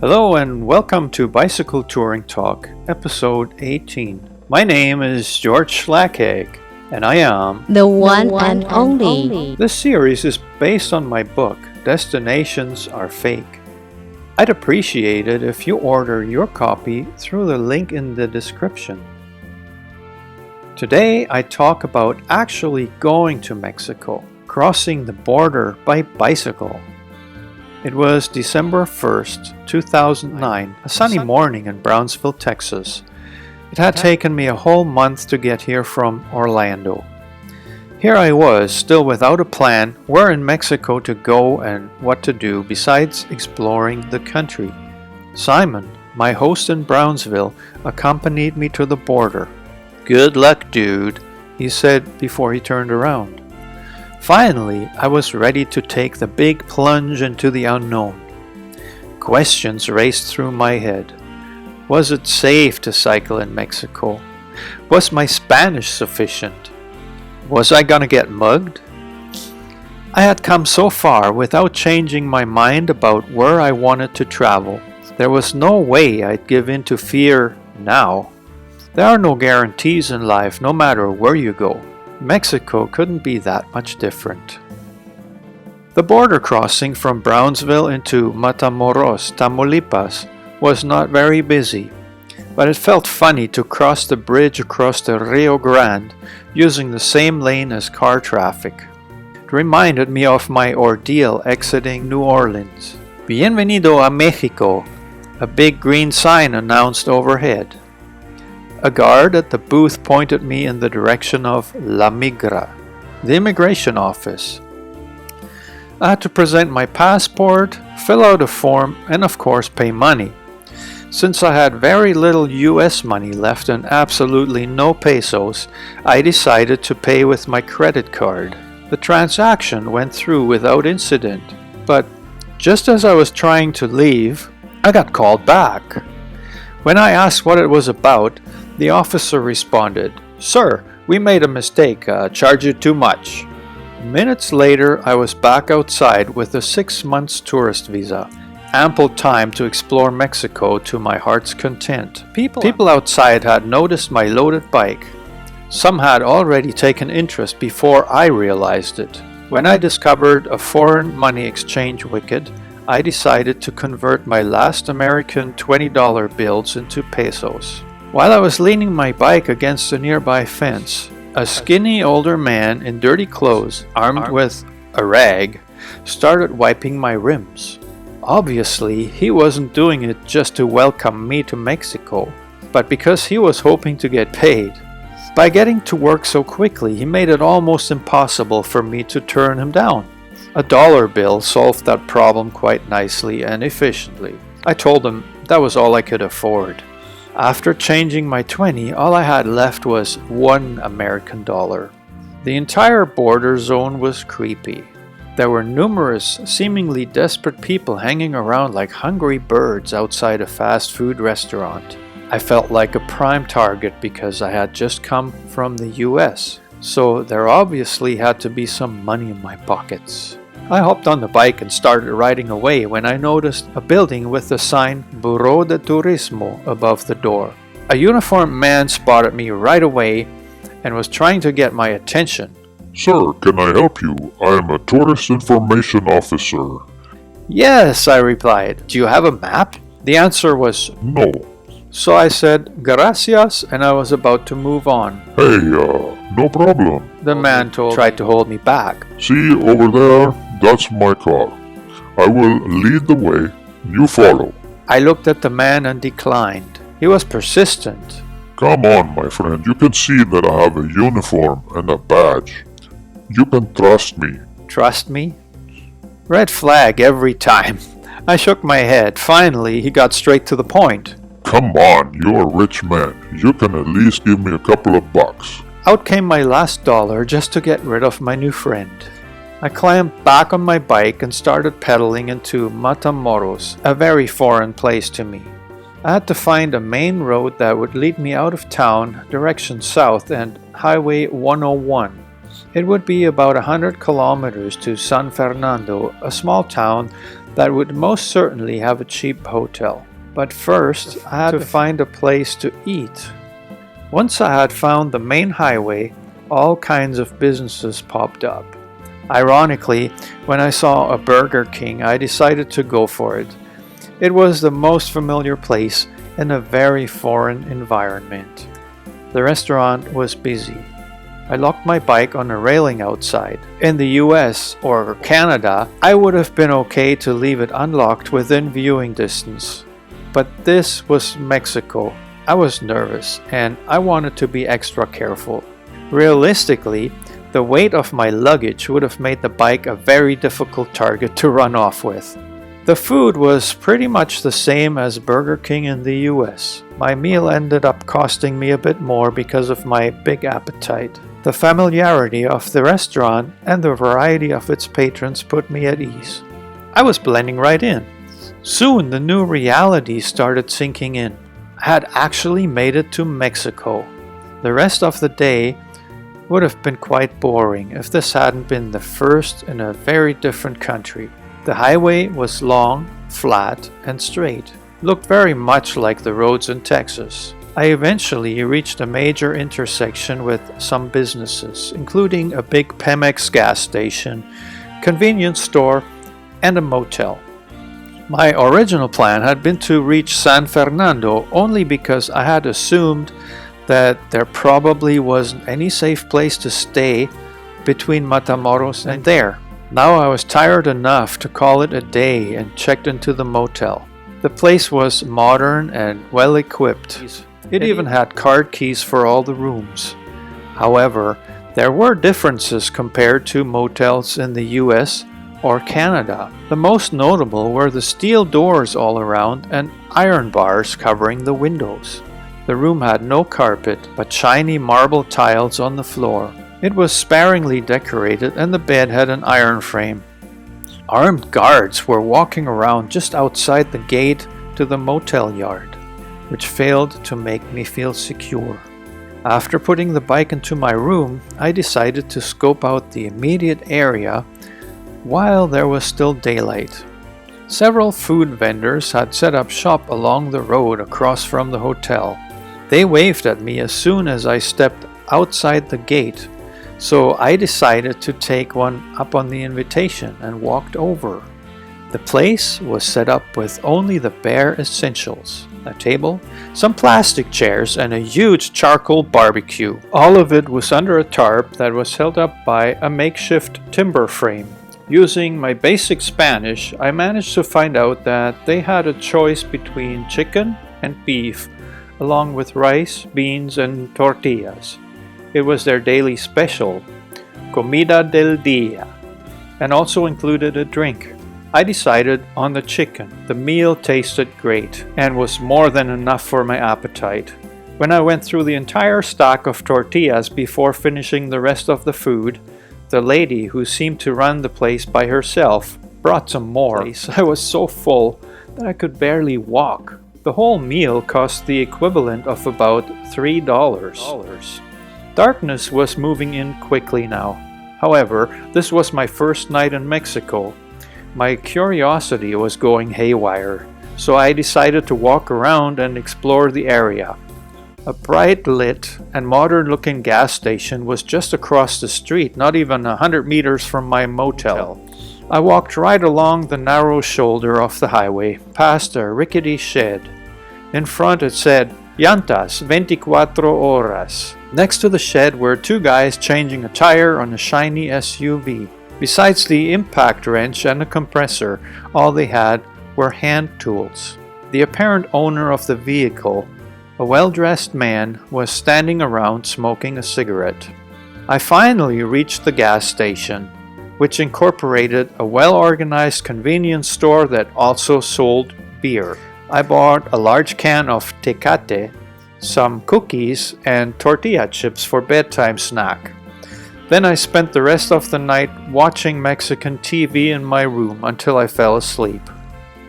Hello and welcome to Bicycle Touring Talk, episode 18. My name is George Schlackheg, and I am The one and only. This series is based on my book, Destinations Are Fake. I'd appreciate it if you order your copy through the link in the description. Today I talk about actually going to Mexico, crossing the border by bicycle. It was December 1st, 2009, a sunny morning in Brownsville, Texas. It had taken me a whole month to get here from Orlando. Here I was, still without a plan where in Mexico to go and what to do besides exploring the country. Simon, my host in Brownsville, accompanied me to the border. "Good luck, dude," he said before he turned around. Finally, I was ready to take the big plunge into the unknown. Questions raced through my head. Was it safe to cycle in Mexico? Was my Spanish sufficient? Was I gonna get mugged? I had come so far without changing my mind about where I wanted to travel. There was no way I'd give in to fear now. There are no guarantees in life, no matter where you go. Mexico couldn't be that much different. The border crossing from Brownsville into Matamoros, Tamaulipas, was not very busy, but it felt funny to cross the bridge across the Rio Grande using the same lane as car traffic. It reminded me of my ordeal exiting New Orleans. "Bienvenido a Mexico," a big green sign announced overhead. A guard at the booth pointed me in the direction of La Migra, the immigration office. I had to present my passport, fill out a form, and of course pay money. Since I had very little US money left and absolutely no pesos, I decided to pay with my credit card. The transaction went through without incident, but just as I was trying to leave, I got called back. When I asked what it was about, the officer responded, "Sir, we made a mistake, charged you too much." Minutes later, I was back outside with a 6 months tourist visa. Ample time to explore Mexico to my heart's content. People outside had noticed my loaded bike. Some had already taken interest before I realized it. When I discovered a foreign money exchange wicket, I decided to convert my last American $20 bills into pesos. While I was leaning my bike against a nearby fence, a skinny older man in dirty clothes, armed with a rag, started wiping my rims. Obviously, he wasn't doing it just to welcome me to Mexico, but because he was hoping to get paid. By getting to work so quickly, he made it almost impossible for me to turn him down. A dollar bill solved that problem quite nicely and efficiently. I told him that was all I could afford. After changing my 20, all I had left was $1 American. The entire border zone was creepy. There were numerous, seemingly desperate people hanging around like hungry birds outside a fast food restaurant. I felt like a prime target because I had just come from the US, so there obviously had to be some money in my pockets. I hopped on the bike and started riding away when I noticed a building with the sign Buró de Turismo above the door. A uniformed man spotted me right away and was trying to get my attention. "Sir, can I help you? I am a tourist information officer." "Yes," I replied. "Do you have a map?" The answer was "No." so I said gracias and I was about to move on. "Hey, no problem. The man tried to hold me back. See over there? That's my car. I will lead the way. You follow." I looked at the man and declined. He was persistent. "Come on, my friend. You can see that I have a uniform and a badge. You can trust me." Trust me? Red flag every time. I shook my head. Finally, he got straight to the point. "Come on, you're a rich man. You can at least give me a couple of bucks." Out came my last dollar just to get rid of my new friend. I climbed back on my bike and started pedaling into Matamoros, a very foreign place to me. I had to find a main road that would lead me out of town, direction south, and Highway 101. It would be about 100 kilometers to San Fernando, a small town that would most certainly have a cheap hotel. But first, I had to find a place to eat. Once I had found the main highway, all kinds of businesses popped up. Ironically, when I saw a Burger King, I decided to go for it. It was the most familiar place in a very foreign environment. The restaurant was busy. I locked my bike on a railing outside. In the US or Canada, I would have been okay to leave it unlocked within viewing distance. But this was Mexico. I was nervous and I wanted to be extra careful. Realistically, the weight of my luggage would have made the bike a very difficult target to run off with. The food was pretty much the same as Burger King in the US. My meal ended up costing me a bit more because of my big appetite. The familiarity of the restaurant and the variety of its patrons put me at ease. I was blending right in. Soon the new reality started sinking in. I had actually made it to Mexico. The rest of the day would have been quite boring if this hadn't been the first in a very different country. The highway was long, flat, and straight. Looked very much like the roads in Texas. I eventually reached a major intersection with some businesses, including a big Pemex gas station, convenience store, and a motel. My original plan had been to reach San Fernando only because I had assumed that there probably wasn't any safe place to stay between Matamoros and there. Now I was tired enough to call it a day and checked into the motel. The place was modern and well equipped. It even had card keys for all the rooms. However, there were differences compared to motels in the US or Canada. The most notable were the steel doors all around and iron bars covering the windows. The room had no carpet, but shiny marble tiles on the floor. It was sparingly decorated and the bed had an iron frame. Armed guards were walking around just outside the gate to the motel yard, which failed to make me feel secure. After putting the bike into my room, I decided to scope out the immediate area while there was still daylight. Several food vendors had set up shop along the road across from the hotel. They waved at me as soon as I stepped outside the gate, so I decided to take one up on the invitation and walked over. The place was set up with only the bare essentials: a table, some plastic chairs, and a huge charcoal barbecue. All of it was under a tarp that was held up by a makeshift timber frame. Using my basic Spanish, I managed to find out that they had a choice between chicken and beef, along with rice, beans, and tortillas. It was their daily special, Comida del Día, and also included a drink. I decided on the chicken. The meal tasted great and was more than enough for my appetite. When I went through the entire stack of tortillas before finishing the rest of the food, the lady who seemed to run the place by herself brought some more. I was so full that I could barely walk. The whole meal cost the equivalent of about $3. Darkness was moving in quickly now. However, this was my first night in Mexico. My curiosity was going haywire, so I decided to walk around and explore the area. A bright lit and modern looking gas station was just across the street, not even 100 meters from my motel. I walked right along the narrow shoulder of the highway, past a rickety shed. In front it said, Llantas 24 horas. Next to the shed were two guys changing a tire on a shiny SUV. Besides the impact wrench and a compressor, all they had were hand tools. The apparent owner of the vehicle, a well-dressed man, was standing around smoking a cigarette. I finally reached the gas station, which incorporated a well-organized convenience store that also sold beer. I bought a large can of Tecate, some cookies, and tortilla chips for bedtime snack. Then I spent the rest of the night watching Mexican TV in my room until I fell asleep.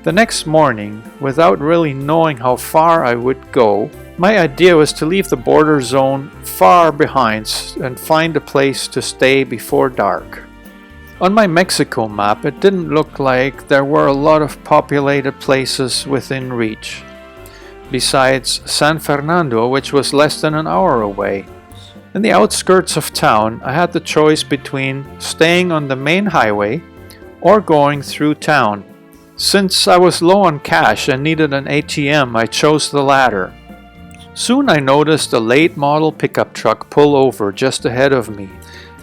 The next morning, without really knowing how far I would go, my idea was to leave the border zone far behind and find a place to stay before dark. On my Mexico map, it didn't look like there were a lot of populated places within reach. Besides San Fernando, which was less than an hour away. In the outskirts of town, I had the choice between staying on the main highway or going through town. Since I was low on cash and needed an ATM, I chose the latter. Soon I noticed a late model pickup truck pull over just ahead of me.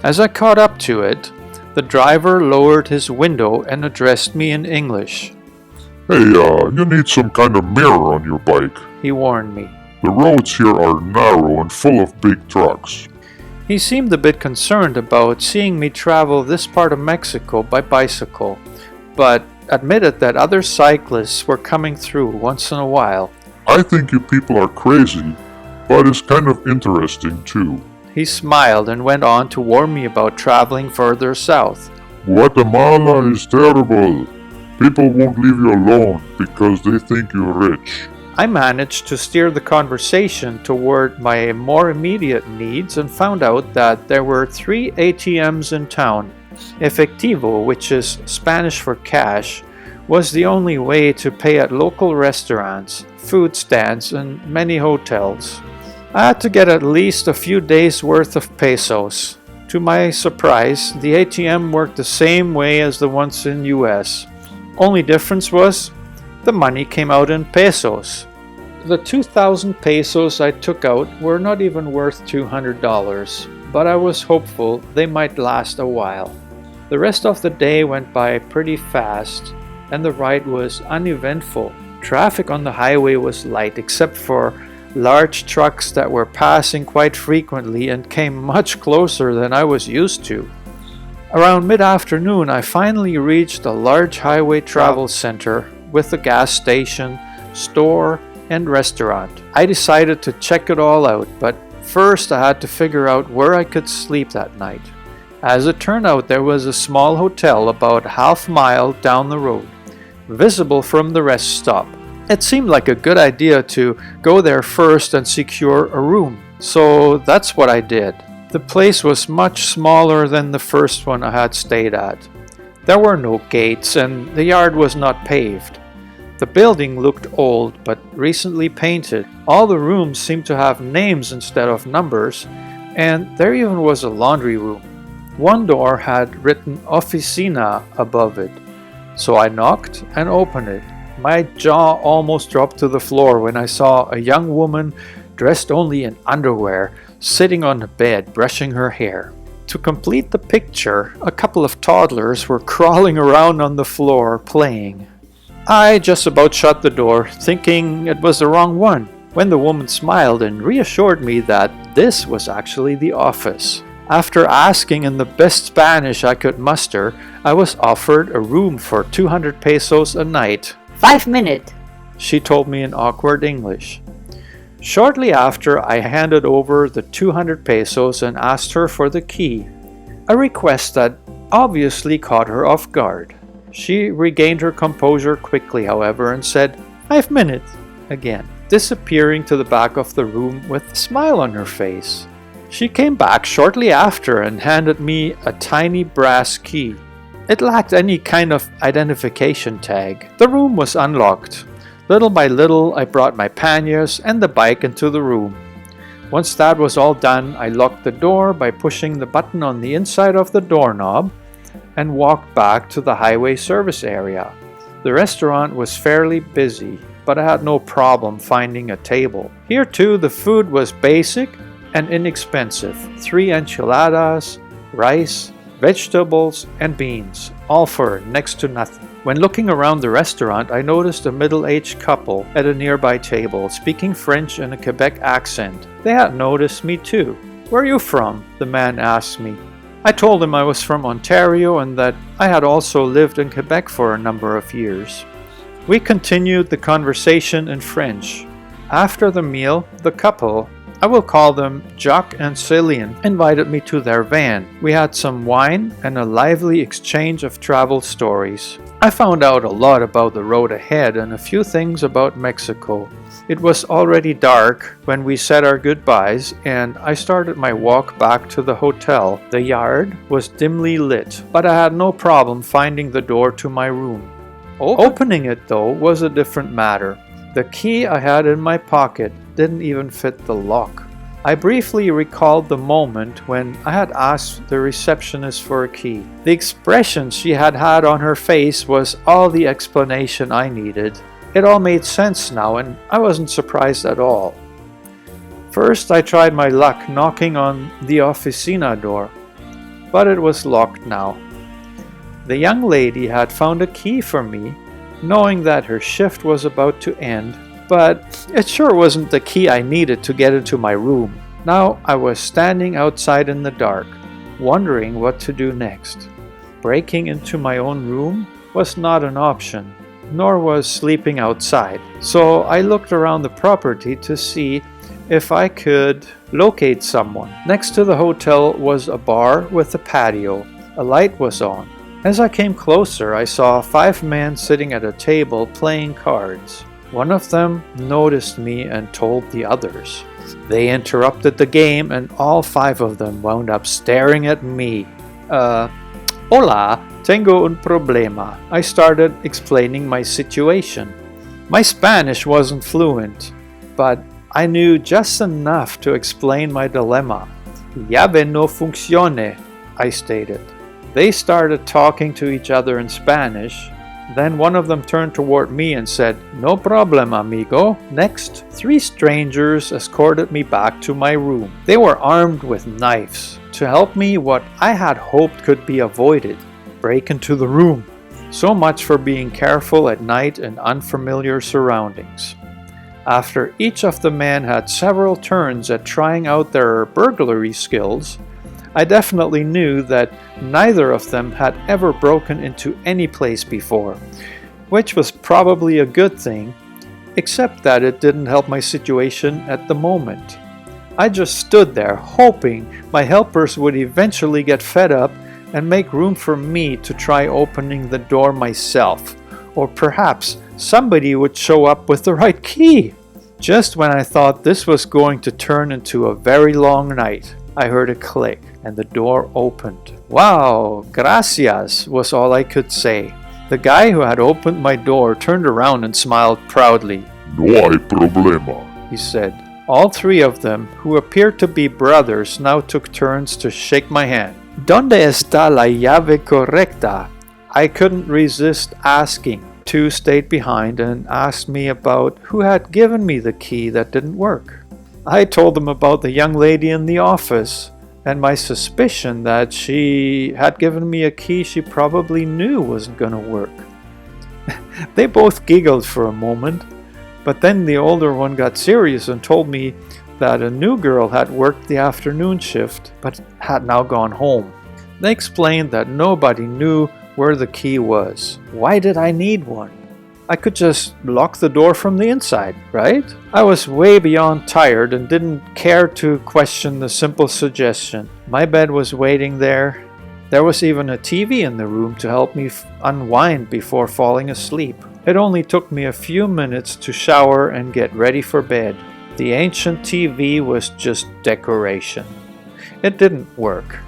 As I caught up to it, the driver lowered his window and addressed me in English. Hey, you need some kind of mirror on your bike. He warned me. The roads here are narrow and full of big trucks. He seemed a bit concerned about seeing me travel this part of Mexico by bicycle, but admitted that other cyclists were coming through once in a while. I think you people are crazy, but it's kind of interesting too. He smiled and went on to warn me about traveling further south. Guatemala is terrible. People won't leave you alone because they think you're rich. I managed to steer the conversation toward my more immediate needs and found out that there were 3 ATMs in town. Efectivo, which is Spanish for cash, was the only way to pay at local restaurants, food stands, and many hotels. I had to get at least a few days' worth of pesos. To my surprise, the ATM worked the same way as the ones in US. Only difference was, the money came out in pesos. The 2,000 pesos I took out were not even worth $200, but I was hopeful they might last a while. The rest of the day went by pretty fast, and the ride was uneventful. Traffic on the highway was light except for large trucks that were passing quite frequently and came much closer than I was used to. Around mid-afternoon, I finally reached a large highway travel center with a gas station, store, and restaurant. I decided to check it all out, but first I had to figure out where I could sleep that night. As it turned out, there was a small hotel about half mile down the road, visible from the rest stop. It seemed like a good idea to go there first and secure a room, so that's what I did. The place was much smaller than the first one I had stayed at. There were no gates and the yard was not paved. The building looked old but recently painted. All the rooms seemed to have names instead of numbers, and there even was a laundry room. One door had written Oficina above it, so I knocked and opened it. My jaw almost dropped to the floor when I saw a young woman dressed only in underwear sitting on the bed brushing her hair. To complete the picture, a couple of toddlers were crawling around on the floor playing. I just about shut the door, thinking it was the wrong one, when the woman smiled and reassured me that this was actually the office. After asking in the best Spanish I could muster, I was offered a room for 200 pesos a night. 5 minutes. She told me in awkward English. Shortly after, I handed over the 200 pesos and asked her for the key, a request that obviously caught her off guard. She regained her composure quickly, however, and said, 5 minutes, again, disappearing to the back of the room with a smile on her face. She came back shortly after and handed me a tiny brass key. It lacked any kind of identification tag. The room was unlocked. Little by little, I brought my panniers and the bike into the room. Once that was all done, I locked the door by pushing the button on the inside of the doorknob and walked back to the highway service area. The restaurant was fairly busy, but I had no problem finding a table. Here too, the food was basic and inexpensive. 3 enchiladas, rice, vegetables, and beans, all for next to nothing. When looking around the restaurant, I noticed a middle-aged couple at a nearby table, speaking French in a Quebec accent. They had noticed me too. "Where are you from?" the man asked me. I told him I was from Ontario and that I had also lived in Quebec for a number of years. We continued the conversation in French. After the meal, the couple, I will call them Jacques and Céline, invited me to their van. We had some wine and a lively exchange of travel stories. I found out a lot about the road ahead and a few things about Mexico. It was already dark when we said our goodbyes, and I started my walk back to the hotel. The yard was dimly lit, but I had no problem finding the door to my room. Opening it, though, was a different matter. The key I had in my pocket didn't even fit the lock. I briefly recalled the moment when I had asked the receptionist for a key. The expression she had had on her face was all the explanation I needed. It all made sense now, and I wasn't surprised at all. First, I tried my luck knocking on the oficina door, but it was locked now. The young lady had found a key for me, knowing that her shift was about to end, but it sure wasn't the key I needed to get into my room. Now I was standing outside in the dark, wondering what to do next. Breaking into my own room was not an option, nor was sleeping outside. So I looked around the property to see if I could locate someone. Next to the hotel was a bar with a patio. A light was on. As I came closer, I saw 5 men sitting at a table playing cards. One of them noticed me and told the others. They interrupted the game, and all 5 of them wound up staring at me. Hola, tengo un problema. I started explaining my situation. My Spanish wasn't fluent, but I knew just enough to explain my dilemma. Llave no funcione, I stated. They started talking to each other in Spanish. Then one of them turned toward me and said, "No problem, amigo." Next, 3 strangers escorted me back to my room. They were armed with knives to help me what I had hoped could be avoided: break into the room. So much for being careful at night in unfamiliar surroundings. After each of the men had several turns at trying out their burglary skills, I definitely knew that neither of them had ever broken into any place before, which was probably a good thing, except that it didn't help my situation at the moment. I just stood there hoping my helpers would eventually get fed up and make room for me to try opening the door myself, or perhaps somebody would show up with the right key. Just when I thought this was going to turn into a very long night, I heard a click and the door opened. "Wow, gracias," was all I could say. The guy who had opened my door turned around and smiled proudly. No hay problema, He said. All 3 of them, who appeared to be brothers, now took turns to shake my hand. "¿Dónde está la llave correcta?" I couldn't resist asking. 2 stayed behind and asked me about who had given me the key that didn't work. I told them about the young lady in the office and my suspicion that she had given me a key she probably knew wasn't going to work. They both giggled for a moment, but then the older one got serious and told me that a new girl had worked the afternoon shift but had now gone home. They explained that nobody knew where the key was. Why did I need one? I could just lock the door from the inside, right? I was way beyond tired and didn't care to question the simple suggestion. My bed was waiting there. There was even a TV in the room to help me unwind before falling asleep. It only took me a few minutes to shower and get ready for bed. The ancient TV was just decoration. It didn't work.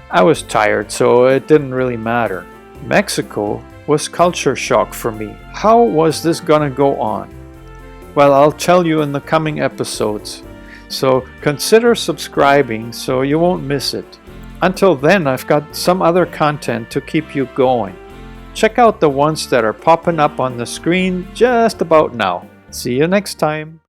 I was tired, so it didn't really matter. Mexico was culture shock for me. How was this gonna go on? Well, I'll tell you in the coming episodes, so consider subscribing so you won't miss it. Until then, I've got some other content to keep you going. Check out the ones that are popping up on the screen just about now. See you next time.